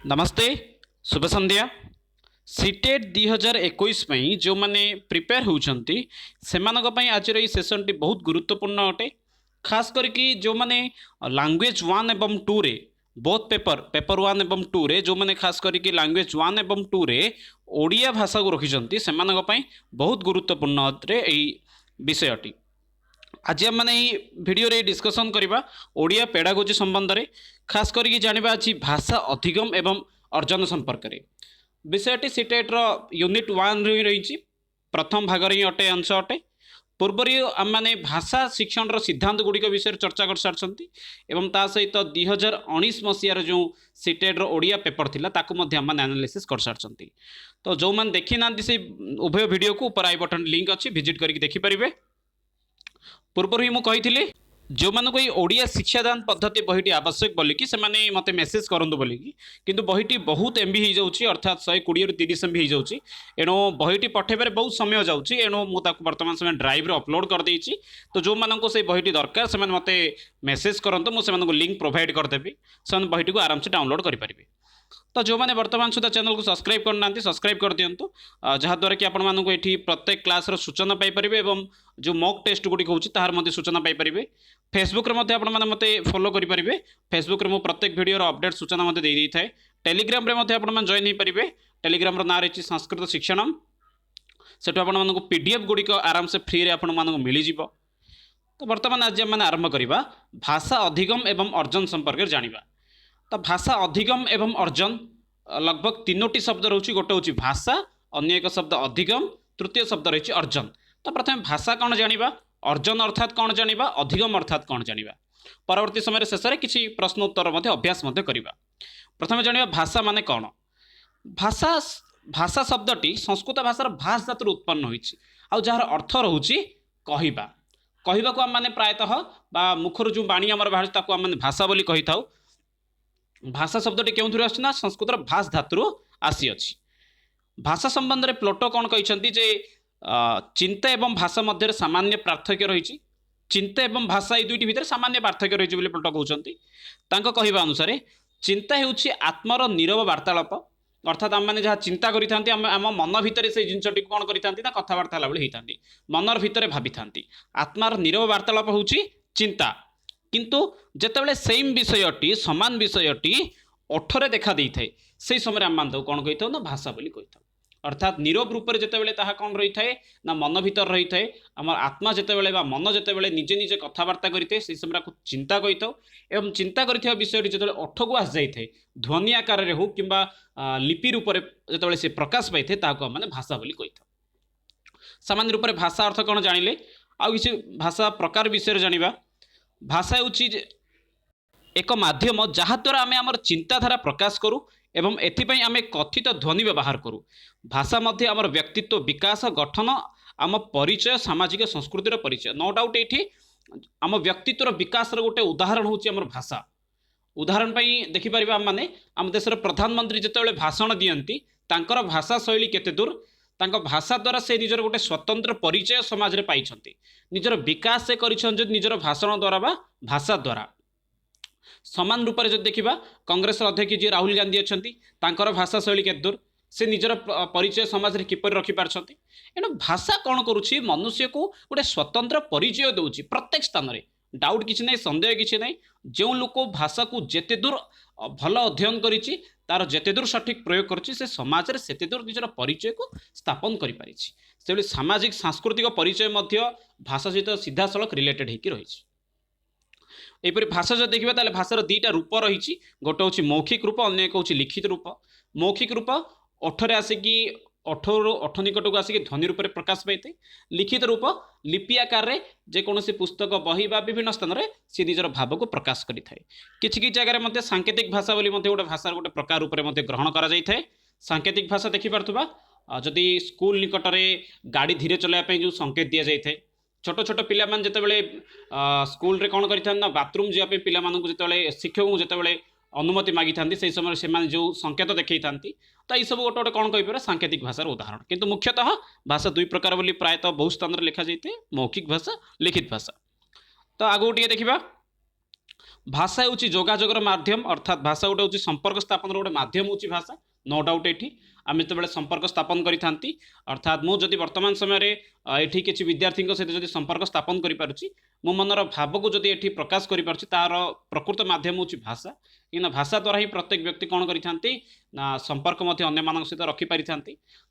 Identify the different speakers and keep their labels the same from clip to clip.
Speaker 1: नमस्ते शुभ संध्या सीटेट 2021 जो मैंने प्रिपेयर होती से आज सेसन टी बहुत गुरुत्वपूर्ण अटे। खास करके जो मैंने लैंग्वेज 1 एवं 2 रे बोथ पेपर 1 एवं 2 रे जो मैंने खास करके लैंग्वेज 1 एवं 2 रे ओडिया भाषा को रखिंट से बहुत गुरुत्वपूर्ण अटे विषयटी। आज आम मैंने भिडियो रे डिस्कसन करवा ओडिया पेडागोजी संबंध में खास करके जानिबा अछि भाषा अधिगम एवं अर्जन संपर्क में विषयटी सीटेट यूनिट 1 रही प्रथम भाग रे अटे अंश अटे। पूर्वर आम मैंने भाषा शिक्षण सिद्धांत गुड़िक विषय चर्चा कर सारी एवं ता सहित 2019 मसीहार जो सीटेट ओडिया पेपर थिला ताकू मध्य आम एनालिसिस कर सारी। तो जो मैंने देखी ना से उभय वीडियो को ऊपर आई बटन लिंक अच्छी विजिट करके देखिपारे। पूर्व ही मुझे जो मानक ये ओडिया शिक्षादान पद्धति बहीटी आवश्यक बोलिकी से मत मेसेज करूँ बोलिकी किंतु बहीटी बहुत एमबी हो जाऊँगी अर्थात 120 ରୁ 30 एमबी हो जाऊँगी एणु बहीटी पठेबार बहुत समय जाऊँगी एणु मुझे बर्तमान समय ड्राइव अपलोड कर देइछि। तो जो मानक से बहीटी दरकार से मत मेसेज करते मुझे लिंक प्रोवाइड करदेवी से बहीटी को आराम से डाउनलोड करेंगे। तो जो मैंने वर्तमान सुधा चैनल को सब्सक्राइब करना सब्सक्राइब कर दिंतु जहाँद्वारा कि आपण मानक ये प्रत्येक क्लास सूचना पाइपर एवं जो मॉक टेस्ट गुड़ी हूँ तार सूचना पाइपर। फेसबुक रे आपण मैंने मत फॉलो करेंगे। फेसबुक रे मो प्रत्येक वीडियो अपडेट सूचना दे था। टेलीग्राम रे आपण जॉइन हो पारे। टेलीग्राम ना रही संस्कृत शिक्षण से आपको पीडीएफ गुड़िक आराम से फ्री रे आपण मानक मिल। तो बर्तमान आज आम आरंभ करवा भाषा अधिगम एवं अर्जन संपर्क जानिबा। तो भाषा अधिगम एवं अर्जन लगभग तीनोटी शब्द रही गोटे हूँ भाषा अन्य एक शब्द अधिगम तृतीय शब्द रही अर्जन। तो प्रथम भाषा कौन जानिबा अर्जन अर्थात कौन जानिबा अधिगम अर्थात कौन जानिबा परवर्ती समय शेष में किसी प्रश्न उत्तर अभ्यास करवा। प्रथम जानिबा भाषा माने कौन। भाषा भाषा शब्दटी संस्कृत भाषार भाष धातु उत्पन्न होइछि आउ जार अर्थ रहुछि कहिबा। कहवा को आम मैंने प्रायतः बा मुखर जो बाणी आमर बाहर ताकू आम भाषा बोली कहि थाउ। भाषा शब्दटी क्यों आसना संस्कृत भाष धातु आसी अछि। भाषा संबंध में प्लोटो कौन कहते जे चिंता एवं भाषा मध्य सामान्य पार्थक्य रही। चिंता एवं भाषा ये दुईटी भितर सामान्य पार्थक्य रही प्लोटो कहते। कहवा अनुसार चिंता होउछि आत्मार नीरव वार्तालाप अर्थात आम मैंने जहाँ चिंता करें आम मन भितर से जिनटी कौन करता कथबार्ता होता मनर भितर भावी था। आत्मार नीरव वार्तालाप होउछि चिंता किंतु जितेबाला सेम विषयटी समान विषयटी ओठरे देखा दे थाए से समय आम मान कौन कही था ना भाषा बोली कही था। अर्थात नीरव रूप से जितेबाला ताहा कौन रही थाए ना मन भीतर रही थाए आम आत्मा जितेबाला मन जितेबाला निजे निजे कथबार्ता करें से समय को चिंता कही था। एवं चिंता कर विषय जो ओठ को आसी जाए ध्वनि आकार हो कि लिपि रूप से जो से प्रकाश पाई था आम भाषा बोली कही था। सामान्य रूप से भाषा अर्थ कौन जानिले आउ किसी भाषा प्रकार विषय जानिबा। भाषा हूँ एक माध्यम जहाद्वारा आम आम चिंताधारा प्रकाश करूँ एवं एथिपाई आम कथित ध्वनि व्यवहार करूँ। भाषा मध्य आम व्यक्तित्व विकास गठन आम परिचय सामाजिक संस्कृतिर परिचय नो डाउट ये आम व्यक्तित्वर विकास गोटे उदाहरण हूँ आम भाषा। उदाहरण देखिपर आम मैंने आम देशर प्रधानमंत्री जितेबाला भाषण दियंती तांकर भाषा शैली केते दूर तांको भाषा द्वारा से निजर गोटे स्वतंत्र परिचय समाज रे पाइछंती निजर विकास से करिछंती निजर भाषण द्वारा बा भाषा द्वारा। समान रूप से जो देखा कांग्रेस अध्यक्ष जी राहुल गांधी अच्छा तांकर भाषा शैली केते दूर से निजर परिचय समाज रे किपर रखि पारछंती। एणु भाषा कौन करुछि मनुष्य को गोटे स्वतंत्र परिचय दउछि प्रत्येक स्थान रे डाउट किछि नै संदेह किछि नै। जो लोक भाषा को जेते दूर भल अध्ययन करिछि तार जेते दूर सठिक प्रयोग करुछि से समाज रे सेते दूर निजर परिचय को स्थापन करि पारिछि। से सामाजिक सांस्कृतिक परिचय मध्य भाषा सहित सीधा सड़क रिलेटेड होकर रही। यहपरि भाषा जो देखा ताले भाषार दुईटा रूप रही गोटे हूँ मौखिक रूप अन्य एक हूँ लिखित रूप। मौखिक रूप ओठरे आसिकी ओठ निकट को आसिक ध्वनि रूप में प्रकाश पाई थे। लिखित रूप लिपि आकार में जेकोसी पुस्तक बही बा विभिन्न स्थान में सी निजर भाव को प्रकाश करि थाए। किछि किछि जगह मध्य सांकेतिक भाषा बोली गोटे भाषार गोटे प्रकार रूप में ग्रहण करा जाय थाए। सांकेतिक भाषा देखिपा जदि स्कूल निकट में गाड़ी धीरे चलाइवाई जो संकेत दि जाए छोट छोट पिला जितेबाला स्कूल रे कौन कर बाथरूम जावाई पिला जिते शिक्षक को जितेबाला अनुमति मागी था से समय से जो संकेत देखई था तो ये सब गोटे गोटे कौन कहीपर सांकेतिक भाषार उदाहरण। किंतु मुख्यतः भाषा दुई प्रकार बोली प्रायतः बहुत स्थान लिखा जाए मौखिक भाषा लिखित भाषा। तो आगो टे देखा भाषा हूँ जोगाजोगर माध्यम अर्थात भाषा गोटे हूँ संपर्क स्थापन गोटे माध्यम हूँ भाषा नो डाउट ये आम जो संपर्क स्थापन करी अर्थात मुझे वर्तमान समय ये किसी विद्यार्थी सहित जो संपर्क स्थापन करें मो मनर भाव को जदि ये प्रकाश कर तार प्रकृत माध्यम हूँ भाषा कि भाषा द्वारा ही प्रत्येक व्यक्ति कौन करते संपर्क अन्य सहित रखिपारि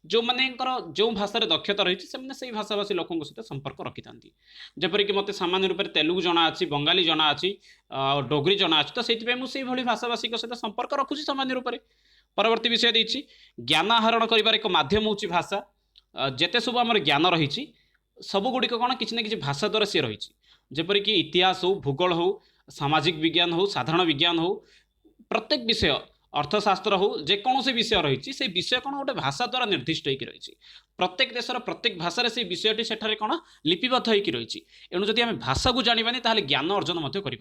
Speaker 1: जो मानकर जो भाषा दक्षता रही से भाषाभाषी लोकों सहित संपर्क रखी था जपरिक मत सामान्य रूप से तेलुगु जना अच्छी बंगाली जना अच्छी डोगरी जना अच्छी तो से मुझे भाषाभाषी सहित संपर्क रखुच्छी सामान्य रूप से परवर्ती विषय देछि ज्ञान आहरण कर एक माध्यम हूँ भाषा जेते सब आम ज्ञान रही सबुगुड़िक कौन किसी ना कि भाषा द्वारा सी रही जपरिक इतिहास हो भूगोल हो सामाजिक विज्ञान हो साधारण विज्ञान हो प्रत्येक विषय अर्थशास्त्र हो जेकोसी विषय रही से विषय कौन गोटे भाषा द्वारा निर्दिष्ट होकर रही प्रत्येक देशर प्रत्येक भाषा से विषयटी सेठारे कौन लिपिबद्ध होकर रही एणु जदि आम भाषा को जानानी ताहले ज्ञान अर्जन करें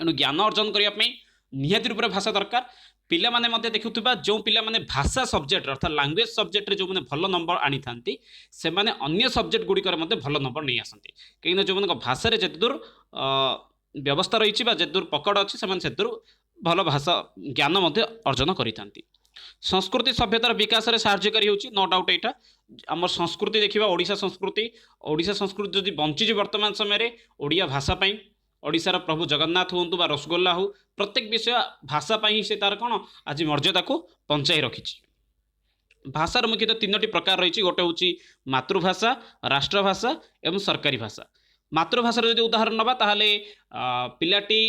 Speaker 1: एणु ज्ञान अर्जन करने निहाती रूप भाषा दरकार पिला माने मते देखुथिबा जो पिला माने भाषा सब्जेक्ट अर्थात लैंग्वेज सब्जेक्ट रे जो माने भल नंबर आनी थांती से माने अन्य सब्जेक्ट गुडी करे मते भल नंबर नहीं आसंती कहीं जो माने भाषा रे जते दूर व्यवस्था रही बा जते दूर पकड़ अछि से माने से दूर भल भाषा ज्ञान मते अर्जन करि थांती संस्कृति सभ्यतार विकास रे साहाय्यकारी होछि नो डाउट एटा हमर संस्कृति देखिबा ओडिशा संस्कृति जदि बंची वर्तमान समय रे ओडिया भाषा पई ओडिशार प्रभु जगन्नाथ हूँ रसगोल्ला हो प्रत्येक विषय भाषा ही से तार कौन आज मर्यादा को पंचाई रखी भाषार मुख्यतः तीनोटी प्रकार रही गोटे हूँ मातृभाषा राष्ट्रभाषा एवं सरकारी भाषा मातृभाषार जो उदाहरण नवा ताहले पिलाटी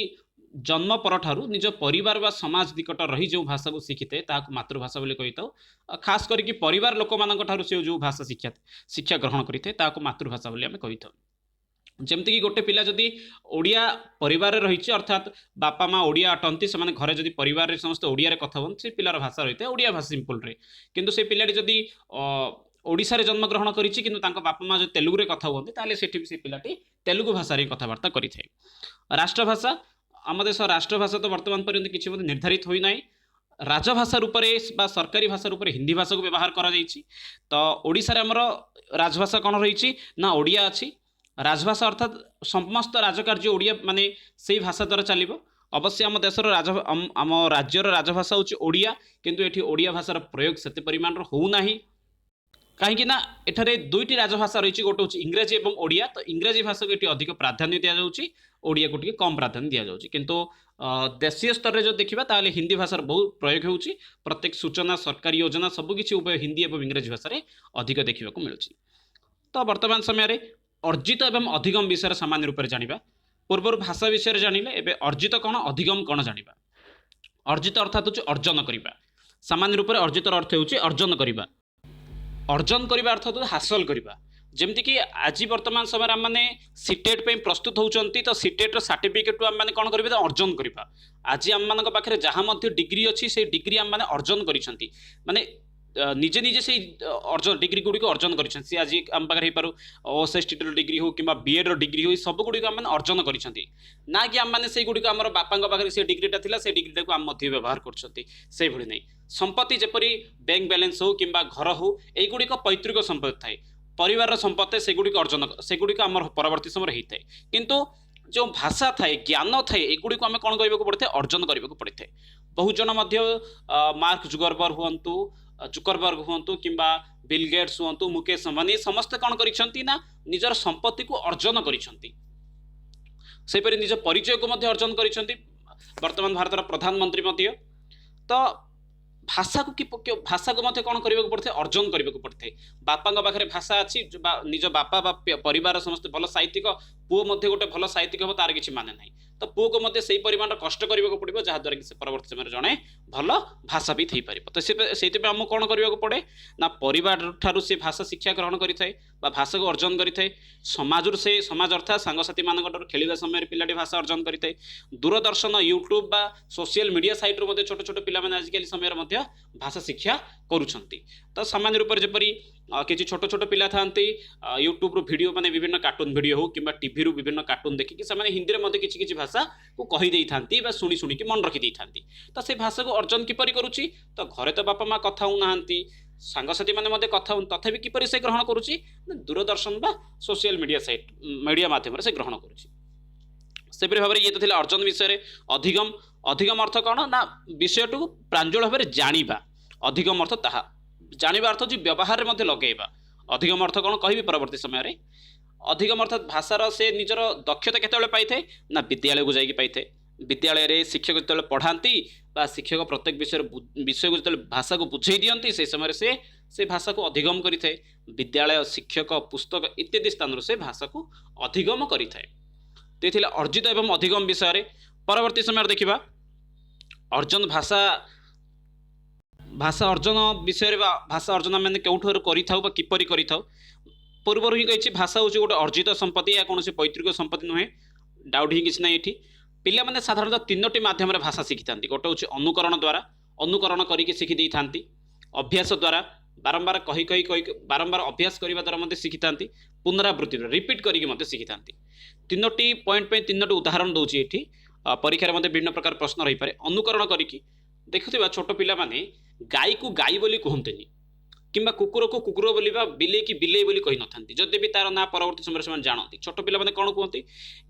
Speaker 1: जन्म परठारु निज परिवार व समाज निकट रही जो भाषा को शिखी था मातृभाषा बोली कही था खास करके परिवार लोक मान से जो भाषा शिक्षा ग्रहण करते मातृभाषा बोली आम कही था जमती कि गोटे पिला जदि ओडिया परिवार रही अर्थात बापा माँ ओडिया अटंती से घरे जदि परिवार रे समस्त ओडिया रे कथा से पिलार भाषा रही है ओडिया भाषा सिंपल रे किंतु से पिलाटी जदि ओडिशा रे जन्म ग्रहण करिछि किंतु तांको बापा माँ जो तेलुगु रे कथा हुअन्ति ताले सेठी से पिलाटी तेलुगु भाषा रे कथाबार्ता करिथाय राष्ट्रभाषा आम देश राष्ट्रभाषा तो वर्तमान पर्यंत किसी निर्धारित होई नाही राजभाषा रूप से सरकारी भाषा रूप हिंदी भाषा को व्यवहार करा जाइछि तो ओडिशा रे हमर राजभाषा कौन रही ना ओडिया अच्छी राजभाषा अर्थात समस्त राजकार्य ओडिया माने से भाषा द्वारा चलो अवश्य आम देशर आम राज्यर राजभाषा हूँ ओडिया किंतु एठी ओडिया भाषार प्रयोग से परिमाण होना कहीं एठारे दुईटी राजभाषा रही गोटे हूँ इंग्राजी और ओडिया तो इंग्राजी भाषा को ये अधिक प्राधान्य दि जाऊँगी ओडिया को कम प्राधान्य दि जाऊँगी किंतु देशीय स्तर में जो देखा ताले हिंदी भाषार बहुत प्रयोग हो प्रत्येक सूचना सरकारी योजना सबकि उभय हिंदी और इंग्राजी भाषा अधिक देखा मिलूँ तो वर्तमान समय अर्जित एवं अधिगम विषय सामान्य रूप से जाना पूर्व भाषा विषय जानिले एवं अर्जित कौन अधिगम कौन जाना अर्जित अर्थात हूँ अर्जन करने सामान्य रूप से अर्जित अर्थ हूँ अर्जन करने अर्जन करने अर्थ हूँ हासिल करने जमती कि आज वर्तमान समय आम मैंने सीटेट पे प्रस्तुत होती तो सीटेट सर्टिफिकेट आम मैंने कौन करें अर्जन करवा आज आम मान पाखे जहाँ डिग्री अच्छी से डिग्री आम मैंने अर्जन करी माने निजे निजे से अर्जन डिग्री गुड़ी को अर्जन कर आज आम पाखे हो OST डिग्री हो कि बीएड डिग्री हो सब गुड़ी आम अर्जन कर ना कि आम मैंने से गुड़ी आम बापा पाखे से डिग्रीटा था से डिग्रीटा को आम व्यवहार कर नहीं संपत्ति जपरी बैंक बैलेंस हो कि घर हो युड़िक पैतृक संपत्ति थाए परिवार संपत्ति से गुड़ी अर्जन से गुड़ी आम परवर्ती समय होता है किंतु जो भाषा थाए ज्ञान थाए एगुड़ी को आम कौन करने पड़ता है अर्जन करने को पड़ता है बहुत जन मार्क जुकरबर्ग हूँ कि बिल गेट्स हूँ मुकेश अंबानी समस्ते कौन कर निजर संपत्ति को अर्जन कर निज परिचय को अर्जन कर वर्तमान भारतर प्रधानमंत्री तो भाषा को भाषा को कौन करने को पड़ता है अर्जन करने को पड़ता है बापा पाखे भाषा अच्छी निज बापा परिवार समस्त भल साहित्यिक पुओ गोटे भल साहित्यिक हम तार किसी माने ना तो पुओ को से परिमाण कष्ट करने को पड़ो जहाँद्वारा कि से परवर्ती समय जड़े भल भाषा भी थी पार तो से आमको कौन करने को पड़े ना परिवार ठारू से भाषा शिक्षा ग्रहण करें भाषा को अर्जन करें समाज से समाज अर्थात सांगसाथी मान खेलवा समय पिलाटी भाषा अर्जन करें दूरदर्शन यूट्यूब बा सोशल मीडिया साइट रू छोट छोट पिला आजिकल समय भाषा शिक्षा करुँच तो सामान्य रूप से जपरी किसी छोट छोट पिला था यूट्यूब वीडियो माने विभिन्न कार्टून वीडियो हो कि टीवी रू विभिन्न कार्टून देखिकी से हिंदी में किसी भाषा को कहीदे था शुणी शुणी मन रखी था तो से भाषा को अर्जन किपर करुच्ची तो घरे तो बापा माँ कथा हूँ सांगसाथी मैंने कथा हूँ तथापि किपर से ग्रहण करुच्ची दूरदर्शन बा सोशल मीडिया साइट मीडिया माध्यम से ग्रहण करुच्ची सेपरि भाव में ये तो थिला अर्जन विषय रे अधिगम अधिगम अर्थ कौन ना विषय टू प्रांजल भाव में जानिबा अधिगम अर्थ ताहा जानिबा अर्थ जो व्यवहार में लगेबा अधिगम अर्थ कौन कहि परवर्ती समय रे अधिगम अर्थात भाषार से निजर दक्षता केतेबेले पाइथे ना विद्यालय को जाइए पाइथे विद्यालय रे शिक्षक जो पढ़ाती शिक्षक प्रत्येक विषय को जो भाषा को बुझे दियंती से समय से भाषा को अधिगम करिथे विद्यालय शिक्षक पुस्तक इत्यादि स्थान से भाषा को अधिगम करिथे तो ये अर्जित एवं अधिगम विषय रे परवर्ती समय देखिबा अर्जन भाषा भाषा अर्जन विषय रे भाषा अर्जन मैंने केउठर करिथाउ बा किपरि करिथाउ पूर्व ही कही भाषा हूँ गोटे अर्जित संपत्ति या कौन पैतृक संपत्ति नुहे डाउट ही किसी ना ये पिला माने साधारणतः तीनोटी माध्यम भाषा शिखी था गोटे हूँ अनुकरण द्वारा अनुकरण करके शिखी था अभ्यास द्वारा बारंबार कही कही कही बारंबार अभ्यास करने द्वारा शिखी था पुनरावृत्ति रिपीट करके शिखी था तीनोटी पॉइंट पे तीनोटी उदाहरण दूसरी ये परीक्षा विभिन्न प्रकार प्रश्न रही पारे अनुकरण करके देखुवा छोट पिला माने गाई को गाई बोली कहते किंबा कुकुर को कुकुर बोली बिले की बिले बोली कही न था जदि भी तार ना परवर्ती समय से जानती छोट पिला माने कौन कहते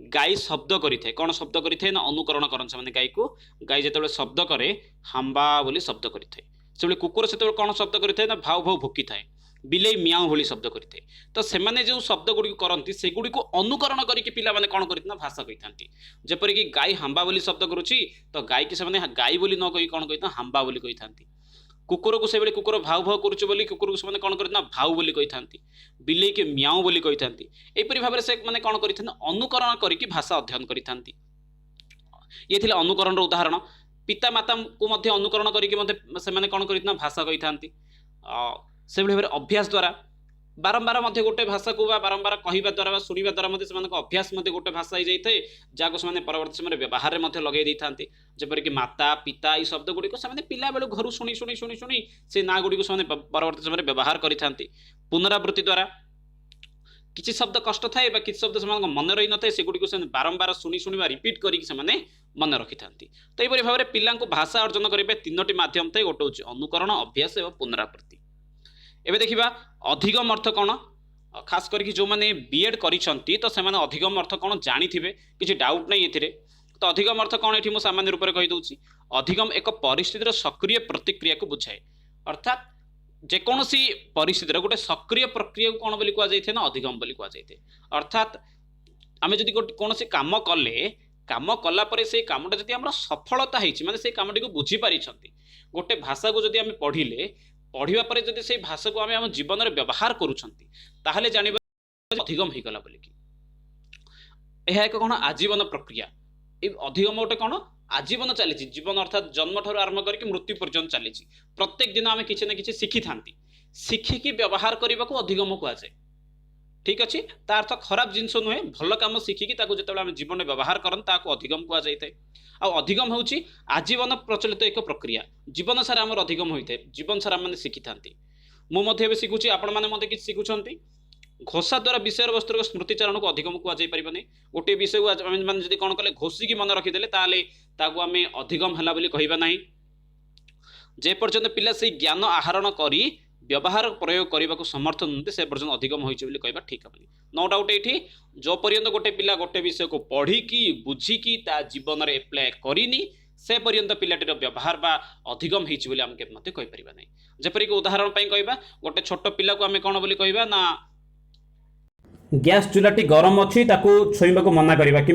Speaker 1: गाई शब्द करें कौन शब्द करें ना अनुकरण करते गाई को गाई जो शब्द करे हाम्बा बोली शब्द करें से कुकुर से कौन शब्द करें ना भाव भाव भुकी थाए बिले मियाँ भली शब्द करें तो से जो शब्द गुड़ी करती से गुड़ी को अनुकरण करके पिला माने कौन करते ना भाषा कही था जेपरिक गाई हाम्बा बोली शब्द करुच्ची तो गाई की से गाई बोली न कही कौन कही हाम्बा बोली कही था कुकुर को से कुकुर भाव भाव करुच्चे बोली कुकुर को से कौन करते भाव बोली कही था बिले के मियाँ बोली कही था यहपरी भाव में से मैंने कौन करते अनुकरण करके भाषा अध्ययन करी था ये थिला अनुकरण उदाहरण पिता माता को मध्य अनुकरण करके से कौन करते भाषा कही था से भाव में अभ्यास द्वारा बारंबार मध्य गोटे भाषा को बारंबार कहवा द्वारा शुणा द्वारा से अभ्यास गोटे भाषा हो जाए जहाँ से परवर्ती समय व्यवहार में लगे था जपरिक माता पिता ये शब्द गुड़ी से पिला बेलू घर शुणी शुणी शुणी शुणी से ना गुड़ी को परवर्ती समय व्यवहार करते पुनरावृत्ति द्वारा किसी शब्द कष्ट थाए किसी शब्द से मन रही न था से गुड़ी को बारंबार शुणी शुणी रिपीट करके मन रखी था तो यहपरी भाव में पिला भाषा अर्जन करेंगे तीनोटी माध्यम थे गोटे हूँ अनुकरण अभ्यास और पुनरावृत्ति एबे देखिबा अधिगम अर्थ कौन खास करके जो मैंने बीएड करिसंती तो से अधिगम अर्थ कौन जानी थे किसी डाउट नहीं ये तो अधिगम अर्थ कौन ये सामान्य रूप से कहीदे अधिगम एक परिस्थितिर सक्रिय प्रतिक्रिया को बुझाए अर्थात जेकोसी परिस्थितिर गोटे सक्रिय प्रक्रिया को कौन बोली कहुए ना अधिगम बोली कहुए अर्थात आम जब कौन काम कले काम कलापर से कमटा जब आम सफलता होने से कमटी को बुझीपारी गोटे भाषा को जब आम पढ़िले पढ़िबा परे जदि से भाषा को आम जीवन में व्यवहार करूछंती ताहले जानिबा अधिगम हो गला बोली यह एक कौन आजीवन प्रक्रिया ये अधिगम गोटे कौन आजीवन चली जीवन अर्थात जन्म ठार आरंभ करके मृत्यु पर्यंत चली प्रत्येक दिन आम किसी ना कि शिखी था शिखिकी व्यवहार करने को अधिगम कहुए ठीक अच्छे ता अर्थ खराब जिनस नुहे भल कम शिखिकी जो जीवन में व्यवहार करते अधिगम कहुए अधिगम हूँ आजीवन प्रचलित एक प्रक्रिया जीवन सारा आम अधिगम होता है जीवन सारा मैंने शिखी था मुझे शिखुची आपण मैंने कि शिखुंट घोषा द्वारा विषय वस्तु स्मृतिचारण को अधिगम कहुए गोटे विषय को मैंने जब कौन कले घोषिकी मन रखीदे ताकू आम अधिगम है बोली कहवा ना जेपर्यंत पिला से ज्ञान आहरण कर व्यवहार प्रयोग करने को समर्थ नुहति से पर्यटन अधिगम होती कहवा ठीक हेनी नो डाउट ये जो पर्यंत गोटे पिला गोटे विषय को पढ़िकी बुझिकी ता जीवन में एप्लाय करनी से पर्यंत पिलाटीर व्यवहार बा अधिगम होती आम कहीपर ना जपरिक उदाहरण कहवा गोटे छोट पिला को आम कौन बोली कहवा ना गैस चूल्हाटी गरम अच्छी छुईबा को मना करवा कि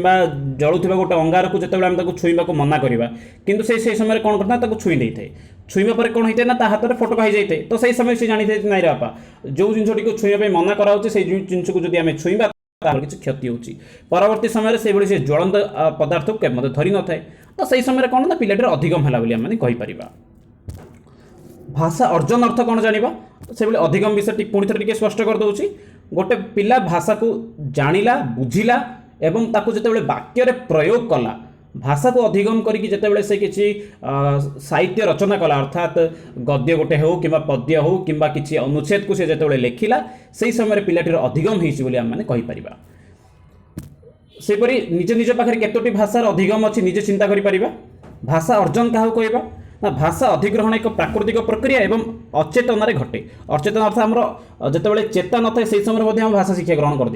Speaker 1: जलुवा गोटे अंगार को जो छुईबा को मना करवा कि से समय कौन करता छुई नहीं थे छुईबा पर कौन होता है ना हाथ में फटका हो जाए तो सही समय से जानी थे नाई बापा जो जिनटी को छुईबा मना कराऊँ से जिन को जब आम छुईबा किसी क्षति होची परवर्ती समय से ज्वलंत पदार्थ को धरी न थाए तो सही समय कौन ना पिलाटीर अधिगम है बोली आम कहीपर भाषा अर्जन अर्थ कौन जाना से अधिगम विषय पुणी थे स्पष्ट कर दूसरी गोटे पिला भाषा को जानिला बुझिला एवं ताकू जिते वाक्य प्रयोग कला भाषा को अधिगम करके जिते से किसी साहित्य रचना कला अर्थात गद्य गोटे हो कि पद्य हो कि किसी अनुच्छेद को जिते लेखिला से समय पिलाटीर अधिगम होती कहीपर सेपरी निज निज पाखे केतोटी भाषार अधिगम अच्छी निजे चिंता करें भाषा अर्जन क्या कहवा ना भाषा अधिग्रहण एक प्राकृतिक प्रक्रिया एवं अचेतन घटे अचेतन अर्थ आमर जिते चेता न था से समय भाषा शिक्षा ग्रहण कर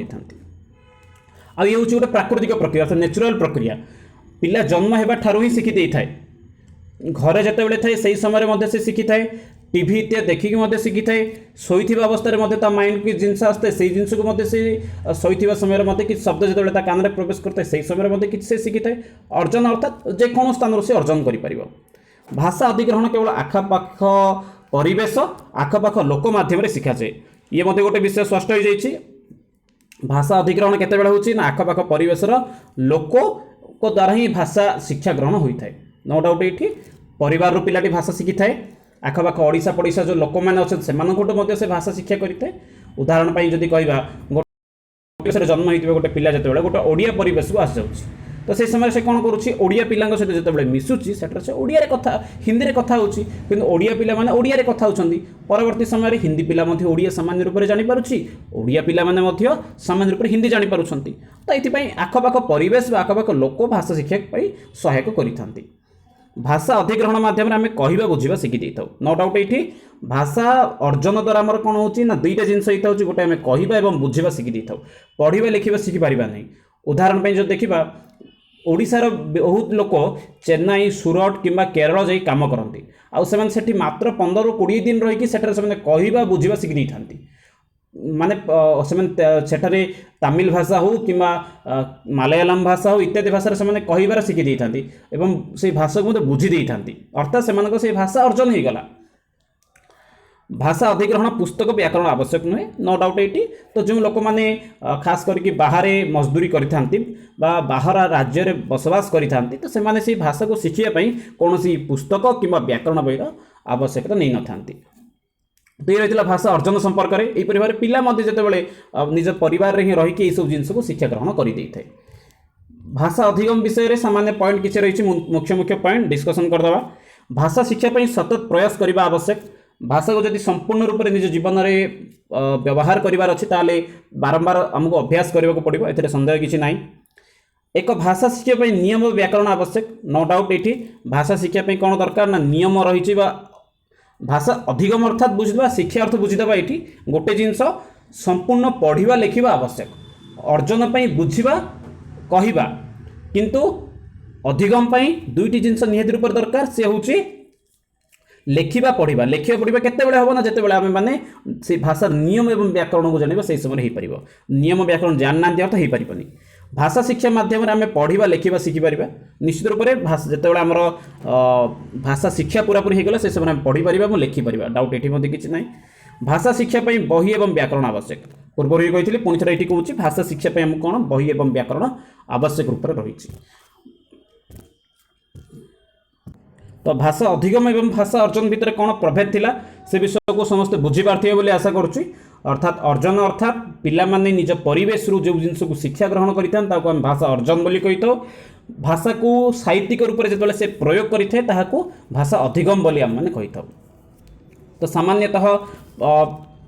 Speaker 1: आ ये हूँ गोटे प्राकृतिक प्रक्रिया अर्थात नेचुराल प्रक्रिया पिला जन्म होगा ठारू ही शिखी दे था घरे जिते थाए से समय से शिखी थाए टीवी इत्यादि देखिकी शिखी थाए शोई अवस्था माइंड की जिनस आसता है जिनस को से शोई समय कि शब्द जो कान में प्रवेश करता है से समय कि से शिखी थाए अर्जन अर्थात जेको स्थान से अर्जन कर भाषा अधिग्रहण केवल आखपाख परिवेश आखपाख लोक मध्यम शिखा जाए ये मत गोटे विषय स्पष्ट हो जाए भाषा अधिग्रहण केते होची ना आखपाख परिवेशर लोक को द्वारा ही भाषा शिक्षा ग्रहण होता है नो डाउट ये परिवार पिलाटी भाषा शिखी थाए आखपाख ओडिशा पड़िशा जो लोक मैंने अच्छे से भाषा शिक्षा करें उदाहरण जदि कहवा गोटे जन्म होता गोटे पिला जो गोटे ओडिया परिवेश को आसी जाऊँगी तो से समय से कौन करुच्ची ओडिया पिला सहित जो मिसुची से ओडिया कथा हिंदी में कथा होची किंतु ओडिया पिला माने ओडिया रे कथा होचंदी परवर्ती समय हिंदी पिला मध्य ओडिया सामान्य रूप से जानि पारुची ओडिया पिला माने मध्य सामान्य रूप से हिंदी जानि पारुछंती तो एथि आखपाख परिवेश आखपाख लोक भाषा शिक्षा सहायक करिथांती भाषा अधिग्रहण माध्यम आम कहवा बुझा शिखी दे था नो डाउट ये भाषा अर्जन द्वारा आमर कौन हो दुईटा जिन होता है गोटे आम कहवा और बुझा शिखी दे था पढ़ा लिखा शिखी पार नहीं उदाहरण जो देखा ओडिशार बहुत लोक चेन्नई सूरत किंबा केरल जाई काम करती आउ से मात्र 15-20 दिन रहीकि कहवा बुझा शिखी था माने सेठारे तमिल भाषा हो कि मलयालम भाषा हो इत्यादि भाषा से कहबार शिखी था एवं से भाषा को बुझी था अर्थात से भाषा अर्जन हो गला भाषा अधिग्रहण पुस्तक व्याकरण आवश्यक नुहे नो डाउट ये तो जो लोक मैंने खास करके बाहर मजदूरी करते बाहर राज्य में बसवास करते तो से भाषा को शिखापी कौन पुस्तक कि व्याकरण बहीर आवश्यकता नहीं न था तो ये रही भाषा अर्जन संपर्क में यहीपरि भाव पिला जितेबाला निज परिवार ही रहीकि सब जिन को शिक्षा ग्रहण कर भाषा अधिगम विषय में सामान्य पॉइंट किसी रही मुख्य मुख्य पॉइंट डिस्कसन करदे भाषा शिक्षापी सतत प्रयास करने आवश्यक भाषा को जब संपूर्ण रूप से निज जीवन में व्यवहार करार अच्छी ताले बारंबार आमको अभ्यास करने को पड़ो ए सन्देह किसी ना एक भाषा शिक्षापी नियम व्याकरण आवश्यक नो डाउट ये भाषा शिक्षापी कौन दरकार ना नियम रही भाषा अधिगम अर्थात बुझा शिक्षा अर्थ बुझीदे ये गोटे जिनस संपूर्ण पढ़ा लिखा आवश्यक अर्जन बुझा कहवा किंतु अधिगम दुईटी जिनस निहाती रूप दरकार सी हूँ लेखा पढ़ा लेखा पढ़ा केत हम ना जिते आम मैंने से भाषा नियम एवं व्याकरण को जाना से समय हो पार नियम व्याकरण जानना अर्थ हो पारनि भाषा शिक्षा मध्यम आम पढ़ा लिखा शिखिपार निश्चित रूप से भाषा जिते आमर भाषा शिक्षा पूरापूरी होगला से समय पढ़ी पार लिखिपार डाउट ये किसी ना भाषा शिक्षापी बही एवं व्याकरण आवश्यक पूर्व ही कही पुणी थे ये कहूँ भाषा शिक्षापी आम कौन बही एवं व्याकरण आवश्यक रूप से रही तो भाषा अधिगम एवं भाषा अर्जन भितर कौन प्रभेद थिला से विषय को समस्त बुझीपारे बोली आशा करुच्ची अर्थात अर्जन अर्थात पिला माने निज परिवेश रू जो जिनस को शिक्षा ग्रहण करता भाषा अर्जन बोली कही था भाषा को साहित्यिक रूप से जो से प्रयोग करें भाषा अधिगम बोली आम मैंने कही था तो सामान्यतः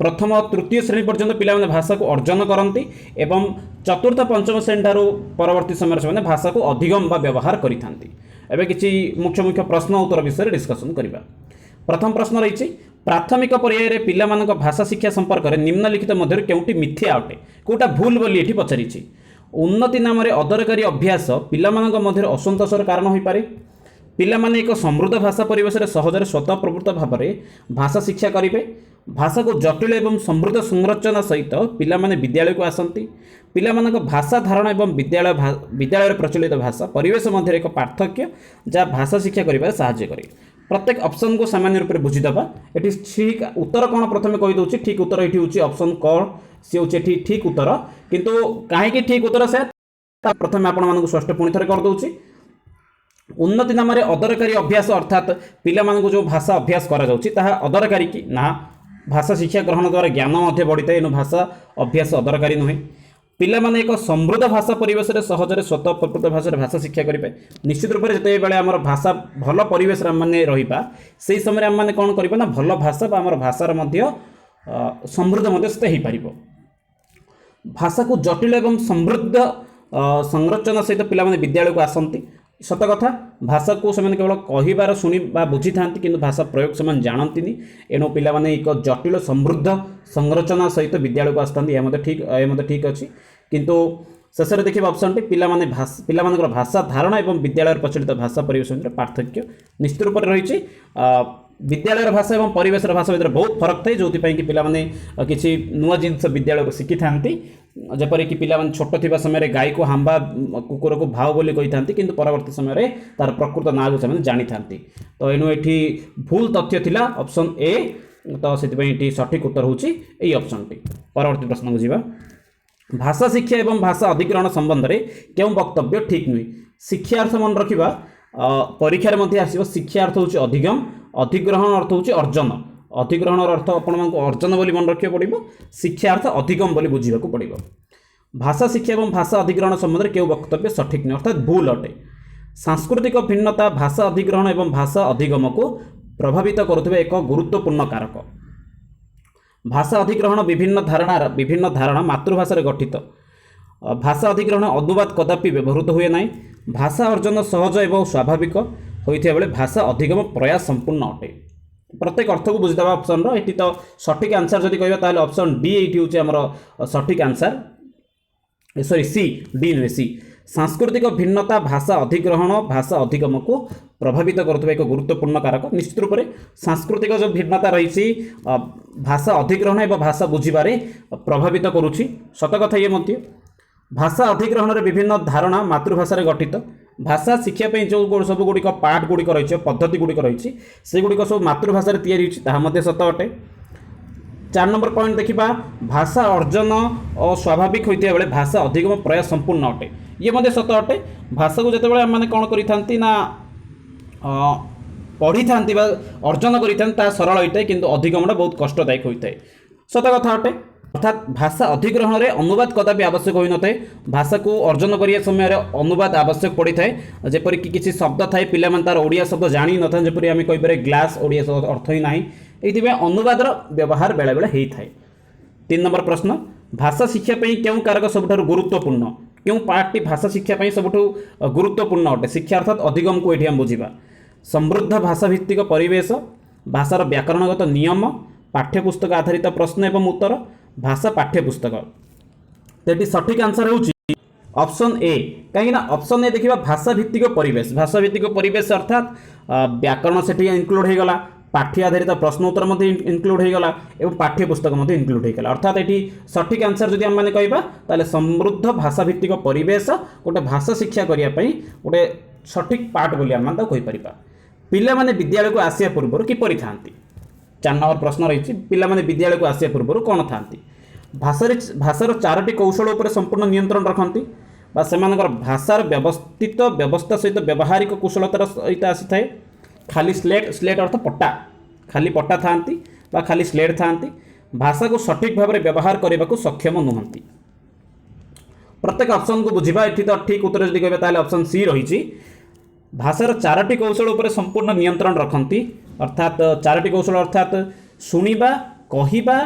Speaker 1: प्रथम तृतीय श्रेणी पर्यंत पिला भाषा को अर्जन करती एवं चतुर्थ पंचम श्रेणी ठार परवर्ती समय से भाषा को अधिगम बा व्यवहार करते एवं किसी मुख्य मुख्य प्रश्न उत्तर विषय डिस्कसन करवा प्रथम प्रश्न रही प्राथमिक पर्यायर पिला भाषा शिक्षा संपर्क में निम्नलिखित मध्य केउटी मिथ्या अटे कोटा भूल बोली ये पचारि उन्नति नाम अदरकारी अभ्यास पिला मध्य असंतोषर कारण हो पारे पिला माने एक समृद्ध भाषा परिवेश सहजरे स्वतः प्रवृत्त भाव में भाषा शिक्षा करेंगे भाषा को जटिल एवं समृद्ध संरचना सहित पिला माने विद्यालय को आसती पिला भाषा धारणा एवं विद्यालय प्रचलित भाषा परिवेश मध्य एक पार्थक्य जहाँ भाषा शिक्षा कर साहाय्य करे प्रत्येक ऑप्शन को सामान्य रूप से बुझीदबा ये ठीक उत्तर कौन प्रथम कहीदे ठीक उत्तर ये हूँ ऑप्शन कौन सी हूँ ठीक उत्तर किंतु कहीं ठीक उत्तर से प्रथम आपण स्पष्ट पुणी थे करदे उन्नति नाम अदरकारी अभ्यास अर्थात पिला जो भाषा अभ्यास करा अदरकारी कि ना भाषा शिक्षा ग्रहण द्वारा ज्ञान बढ़ी था एनु भाषा अभ्यास अदरकारी नुहे पिला माने एक समृद्ध भाषा परिवेश सहजरे स्वतः प्रकृत भाषा भाषा शिक्षा करेंगे निश्चित रूप से जिते बड़े आम भाषा भल परिवेश मैंने रहा से समय आम मैंने कौन करना भल भाषा आम भाषार समृद्ध से हो पार भाषा को जटिल एवं समृद्ध संरचना सहित पिला विद्यालय को आसती सत कथा भाषा को से केवल कहबार शुणी बुझी था कि भाषा प्रयोग से जानती एणु पिला एक जटिल समृद्ध संरचना सहित विद्यालय को आसता ठीक ठीक अच्छी किंतु
Speaker 2: शेष में देखिए ऑप्शन टी पिलामानकर भाषा धारणा और विद्यालय प्रचलित भाषा परिवेश भितर पार्थक्य निश्चित रूप से रही। विद्यालय भाषा और परिवेश भाषा भितर बहुत फरक थाए जो कि पिलामाने किसी नुआ जिनस विद्यालय शिखी था जपरिक पिलामाने छोट थिबा समय गाई को हांबा कुकुर को भाव बोली कही था कि परवर्ती समय तार प्रकृत ना को से जानी था। तो एणु ये भूल तथ्य थिला ऑप्शन ए। तो से सठिक उत्तर होची एई ऑप्शन टी। परवर्ती प्रश्न को जीवा। भाषा शिक्षा एवं भाषा अधिग्रहण संबंध में क्यों वक्तव्य ठीक नुहे। शिक्षा अर्थ मन रखा परीक्षा मध्य आसो। शिक्षा अर्थ हूँ अधिगम, अधिग्रहण अर्थ हूँ अर्जन। अधिग्रहण अर्थ आपण अर्जन बोली मन रखा पड़ो, शिक्षा अर्थ अधिगम बोली बुझा पड़ो। भाषा शिक्षा एवं भाषा अधिग्रहण संबंध में क्यों वक्तव्य सठिक नुहे अर्थात भूल अटे। सांस्कृतिक भिन्नता भाषा अधिग्रहण एवं भाषा अधिगम को प्रभावित करुवा एक गुरुत्वपूर्ण कारक। भाषा अधिग्रहण विभिन्न धारणा मातृभाषा गठित। भाषा अधिग्रहण अनुवाद कदापि व्यवहृत हुए ना। भाषा अर्जन सहज एवं स्वाभाविक होता बेले भाषा अधिगम प्रयास संपूर्ण अटे। प्रत्येक अर्थ को बुझीदा ऑप्शन रो तो सठिक आंसर जदि कहबा ऑप्शन डी ये हूँ आमर सठिक आंसर। सॉरी सी डी नुहे सी। सांस्कृतिक भिन्नता भाषा अधिग्रहण भाषा अधिगम को प्रभावित करुवा एक गुरुत्वपूर्ण कारक। निश्चित रूप से सांस्कृतिक जो भिन्नता रही भाषा अधिग्रहण एवं भाषा बुझे प्रभावित करुच्ची सत कथा ये मध्य। भाषा अधिग्रहण में विभिन्न धारणा मातृभाषा गठित। भाषा शिक्षापी जो सब गुड़िक पार्ट गुड़िक रही पद्धति गुड़िक रही से गुड़िक सब मातृभाषा या सत अटे। 4 नंबर पॉइंट देखा भाषा अर्जन और स्वाभाविक होता बेले भाषा अधिगम प्रयास संपूर्ण अटे। ये मध्य सत अटे। भाषा को जिते मैंने कौन करी ना पढ़ी था अर्जन करी सरल होता है किंतु अधिगमटा बहुत कष्टदायक होता है सत कथा अटे। अर्थात भाषा अधिग्रहण में अनुवाद कदापि आवश्यक हो न थाए। भाषा को अर्जन करने समय अनुवाद आवश्यक पड़ी थाए। जेपरिक किसी शब्द थाए पिला तार ओडिया शब्द जानी न था जपरी आम कहीपर ग्लास ओडिया शब्द अर्थ ही ना ये अनुवाद व्यवहार बेले बेले होता है। 3 नंबर प्रश्न भाषा शिक्षापी क्यों कारक सबुठ गुरुत्वपूर्ण क्यों पार्टी भाषा शिक्षापी सबुठ गुरुत्वपूर्ण अटे। शिक्षा अर्थात अधिगम को ये बुझा। समृद्ध भाषा भित्तिक परिवेश, भाषार व्याकरणगत नियम, पाठ्यपुस्तक आधारित प्रश्न एवं उत्तर, भाषा पाठ्यपुस्तक। तो ये सठिक आंसर हो ऑप्शन ए। कहीं ऑप्शन ए देखिए भाषा भित्तिक परिवेश। भाषा भित्तिक परिवेश अर्थात व्याकरण से इनक्लूड होगा, पाठ्य आधारित प्रश्न उत्तर इनक्लूड होगा और पाठ्यपुस्तक इनक्लूड होगा। अर्थात ये सठिक आंसर जदि आम कहवा समृद्ध भाषा भित्तिक परिवेश गोटे भाषा शिक्षा करने गोटे सठिक पार्ट बोली आम कहीपर। पिला माने विद्यालय को आसिया पूर्व किपरि थांती। 4 नंबर प्रश्न रही पिला माने विद्यालय को आसिया पूर्व कौन थांती। भाषार 4टी कौशल उपर संपूर्ण नियंत्रण रखती बा सेमानकर भाषार व्यवस्थित व्यवस्था सहित व्यावहारिक कुशलतार सहित आसी थाए। खाली स्लेट अर्थ पट्टा, खाली पट्टा थांती बा खाली स्लेट थांती। भाषा को सठिक भाव में व्यवहार करने को सक्षम नुहंती। प्रत्येक ऑप्शन को बुझा ये तो ठीक उत्तर जब कहे ऑप्शन सी रही। भाषार 4टी कौशल उपर संपूर्ण नियंत्रण रखती। अर्थात 4टी कौशल अर्थात शुणा कहवा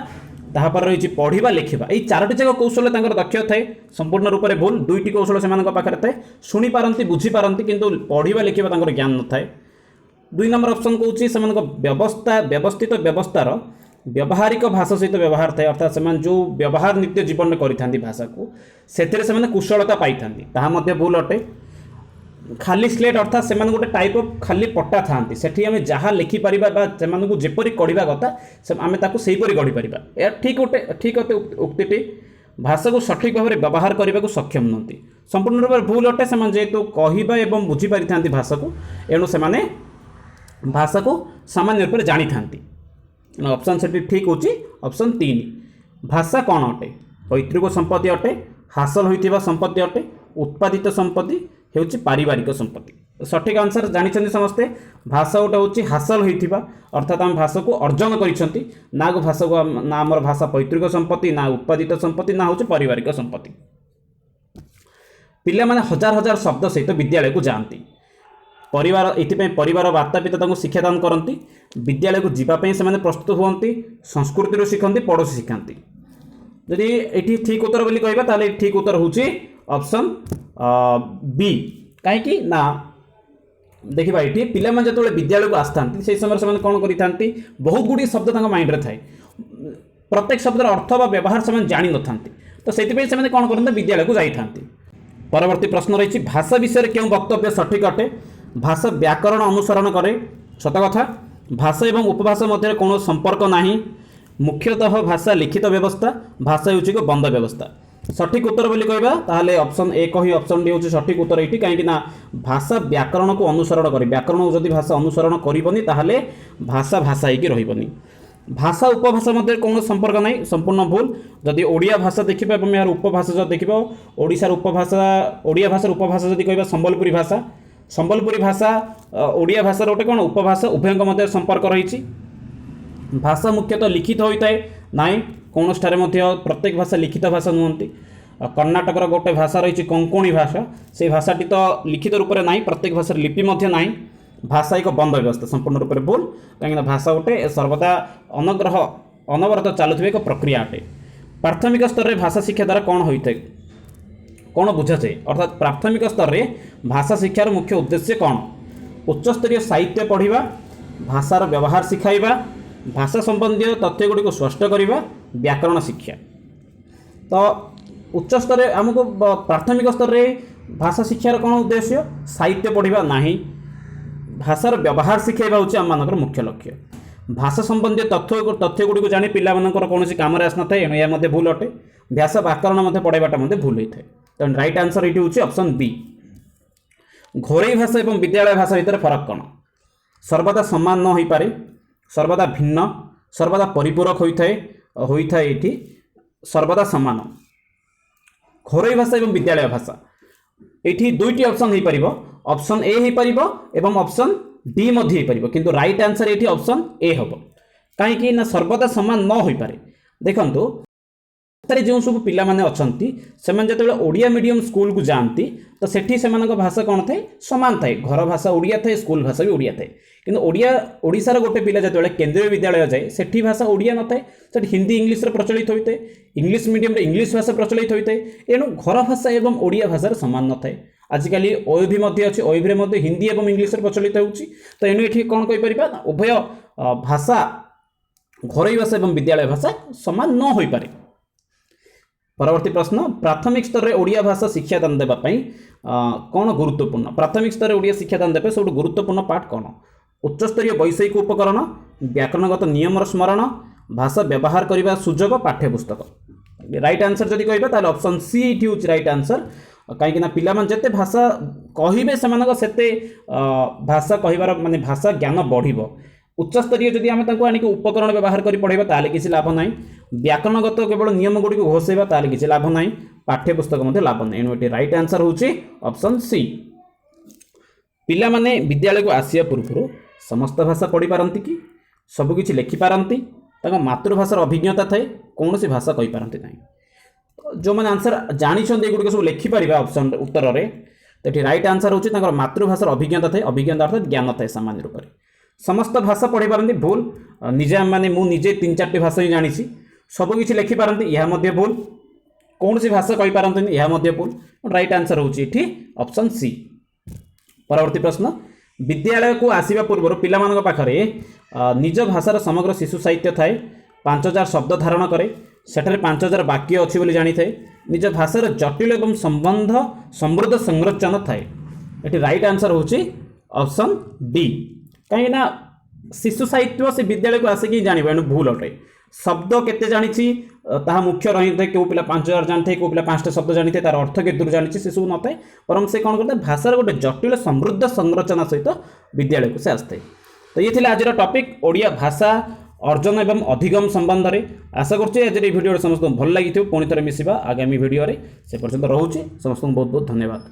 Speaker 2: तापर रही पढ़ा लिखा ये 4टी जाक कौशल दक्ष थाए। संपूर्ण रूप से भूल 2टी कौशल से पाखे थाए शुणी पारती बुझीपारती किंतु पढ़ा लिखा ज्ञान न थाए। 2 नंबर ऑप्शन कहूँ व्यवस्था व्यवस्थित व्यवस्थार व्यावहारिक भाषा सहित व्यवहार थाए। अर्थात से जो व्यवहार नित्य जीवन में करि भाषा को से कुशलता पाई था भूल अटे। खाली स्लेट अर्थात से गोटे टाइप ऑफ खाली पट्टा थांती सेठी आम जहाँ लिखिपर से जेपरी गढ़ा कथा आम ताकूपरी गढ़ी पार। यह ठीक अटे उक्ति। भाषा को सठिक भाव में व्यवहार करने को सक्षम नुहति संपूर्ण रूप से भूल अटे। से जेहेतु कहवा एवं बुझीपारी था भाषा को एणु से भाषा को सामान्य रूप से जानी था। ऑप्शन से ठीक हो ऑप्शन 3। भाषा कौन अटे। पैतृक संपत्ति अटे, हासिल होइथिबा संपत्ति अटे, उत्पादित संपत्ति हेउची पारिवारिक संपत्ति। सठिक आंसर जानी समस्ते। भाषा गोटे हूँ हासिल होइथिबा अर्थात आम भाषा को अर्जन करिसेंती ना को भाषा को ना आमर भाषा पैतृक संपत्ति ना उत्पादित संपत्ति ना हूँ पारिवारिक संपत्ति। पिला माने हजार हजार शब्द सहित विद्यालय को जाती। परिवार ये परिवार वार्ता पिता शिक्षादान करती। विद्यालय को जीवाई से प्रस्तुत हुए संस्कृति शिखती पड़ोशी शिखाती। जदि ये ठीक उत्तर बोली कहबा ठीक उत्तर हूँ ऑप्शन बी। कहीं ना देखा ये पिला जो विद्यालय को आसता से समय से कौन करी बहुत गुड़ी शब्द माइंड रे थाए। प्रत्येक शब्दर अर्थ व व्यवहार से जानी न था तो से कौन करते विद्यालय को जाइथांती। परवर्ती प्रश्न रही भाषा विषय क्यों वक्तव्य सठिक अटे। भाषा व्याकरण अनुसरण करे सत कथा। भाषा एवं उपभाषा मध्य कौन संपर्क नहीं। मुख्यतः भाषा लिखित व्यवस्था। भाषा हूँ बंद व्यवस्था। सठिक उत्तर बोली कहबा ताहले ऑप्शन ए कही ऑप्शन डी होची सठिक उत्तर एठी काहेकि ना भाषा व्याकरण को अनुसरण करी व्याकरण को जदि भाषा अनुसरण करिबनी ताहले भाषा भाषा ही रहिबनी। भाषा उपभाषा मध्य कौन संपर्क नहीं संपूर्ण भूल। जदि ओडिया भाषा देखिबा एवं यार उपभाषा जदि देखिबा ओडिशार उपभाषा ओडिया भाषार उपभाषा जदि कहबा संबलपुरी भाषा ओडिया भाषार गोटे कौन उपभाषा उभयଙ୍କ मध्य संपर्क रही। भाषा मुख्यतः लिखित होता है नाई कौन स्टार प्रत्येक भाषा लिखित भाषा नुहति। कर्णाटकर गोटे भाषा रही कोंकणी भाषा से भाषाटी तो लिखित रूप में नाई प्रत्येक भाषा लिपि ना। भाषा एक बंद व्यवस्था संपूर्ण रूप में भूल कहीं भाषा गोटे सर्वदा अनवरत चलुवा एक प्रक्रिया अटे। प्राथमिक स्तर में भाषा शिक्षा द्वारा कौन होता है कौन बुझा जाए अर्थात प्राथमिक स्तर में भाषा शिक्षार मुख्य उद्देश्य कौन। उच्चस्तरीय साहित्य पढ़ा भाषार व्यवहार शिखाइबा भाषा संबंधी तथ्य गुड़ी को स्पष्ट करवा व्याकरण शिक्षा। तो उच्च स्तर आमको प्राथमिक स्तर में भाषा शिक्षार कौन उद्देश्य साहित्य पढ़ा ना भाषार व्यवहार शिखाइबा हूँ आम मान मुख्य लक्ष्य। भाषा संबंधी तथ्य गुड़ी को जानी पिला कौन कम आसना था एणु यह भूल अटे। भाषा व्याकरण पढ़ाईटा भूल होता है। तो राइट आंसर ये हूँ ऑप्शन बी। घोरई भाषा एवं विद्यालय भाषा भितर फरक कौन। सर्वदा समान न हो पारे सर्वदा भिन्न सर्वदा परिपूरक होता है सर्वदा समान। घोरई भाषा एवं विद्यालय भाषा ये दुईटी ऑप्शन हो पार ऑप्शन ए हो पार एवं ऑप्शन डी मध्य हो पार किंतु राइट आंसर ये ऑप्शन ए हम कहीं ना सर्वदा समान न हो पारे। देखंतु जो सब पिला माने अछंती सेमान जतबेले ओडिया मीडियम स्कूल को जाती तो सेठी सेमानक भाषा कौन थाए समान थाए। घर भाषा ओडिया थाए स्कूल भाषा भी ओडिया थाए किंतु ओडिशार गोटे पिला जतबेले केंद्रीय विद्यालय जाए सेठी भाषा ओडिया न थाए सेठी हिंदी इंग्लिश प्रचलित होता है इंग्लिश मीडियम इंग्लिश भाषा प्रचलित होता है एणु घर भाषा एवं ओडिया भाषार समान न थाए। आजिकल ओएवी मध्य अच्छी ओएवी मध्य हिंदी एवं इंग्लिश प्रचलित होउची तो एणु एठी कौन कहि परिबा उभय भाषा घरोई भाषा एवं विद्यालय भाषा समान न होई पारे। परवर्ती प्रश्न प्राथमिक स्तर में ओडिया भाषा शिक्षादान देवाई कौन गुरुत्वपूर्ण। प्राथमिक स्तर में ओडिया शिक्षादान देवे सब गुरुत्वपूर्ण पाठ कौन। उच्चस्तरीय वैषयिक उपकरण व्याकरणगत नियमर स्मरण भाषा व्यवहार करने सुजोग पाठ्यपुस्तक। राइट आंसर जदि कहबा ऑप्शन सी ये हूँ राइट आंसर कहीं पिलामान जिते भाषा कहे से भाषा कहबार माने भाषा ज्ञान बढ़। उच्चस्तरीय जदि आम आनिक उपकरण व्यवहार कर पढ़ा ताले किसी लाभ ना। व्याकरणगत केवल नियम गुड़ी को घोषेबा ताले किसी लाभ ना। पाठ्यपुस्तक मध्य लाभ ना एणु राइट आंसर हूँ ऑप्शन सी। पिला माने विद्यालय को आसिया पूर्व समस्त भाषा पढ़ी पारती कि सबकि लिखिपारती मातृभाषार अभिज्ञता थाए कौन सी भाषा कही पारती ना। जो मैंने आंसर जानते गुड़िक सब लिखिपर ऑप्शन उत्तर में तो ये राइट आंसर हूँ मातृभाषार अभिज्ञता थाए अभिज्ञता अर्थात ज्ञान थाए सामान्य रूप में। समस्त भाषा पढ़ी पारती भूल निजे माने मुझे 3-4टी भाषा ही जानी सबकि लिखिपारती यह भूल कौन सी भाषा कही पारती यह भूल। राइट आंसर हूँ ये ऑप्शन सी। परवर्ती प्रश्न विद्यालय को आसवा पूर्व पिलाମାନଙ୍କ पाखरे निज भाषार समग्र शिशु साहित्य थाए 5000 शब्द धारण करे सेठारे 5000 वाक्य अच्छी बोली जानी थाए निज भाषार जटिल एवं संबंध समृद्ध संरचना थाए। ये राइट आंसर हूँ ऑप्शन डी कहीं शिशु साहित्य से विद्यालय को आसिक जान भूल अटे। शब्द केते जानी ताहा मुख्य रही थे क्यों पिला 5000 जानी थे क्यों पिला 5टा शब्द जानी थे तार अर्थ के दूर जानी से सब न थाए परम से कौन करते भाषार गोटे जटिल समृद्ध संरचना सहित विद्यालय को से आसते। तो ये आज टॉपिक ओडिया भाषा अर्जन एवं अधिगम संबंध में। आशा करछि आज भिडियो समस्त भल लगी पुणी थे मिसिबा आगामी भिडियो से पर्यंत रोचे समस्त बहुत बहुत धन्यवाद।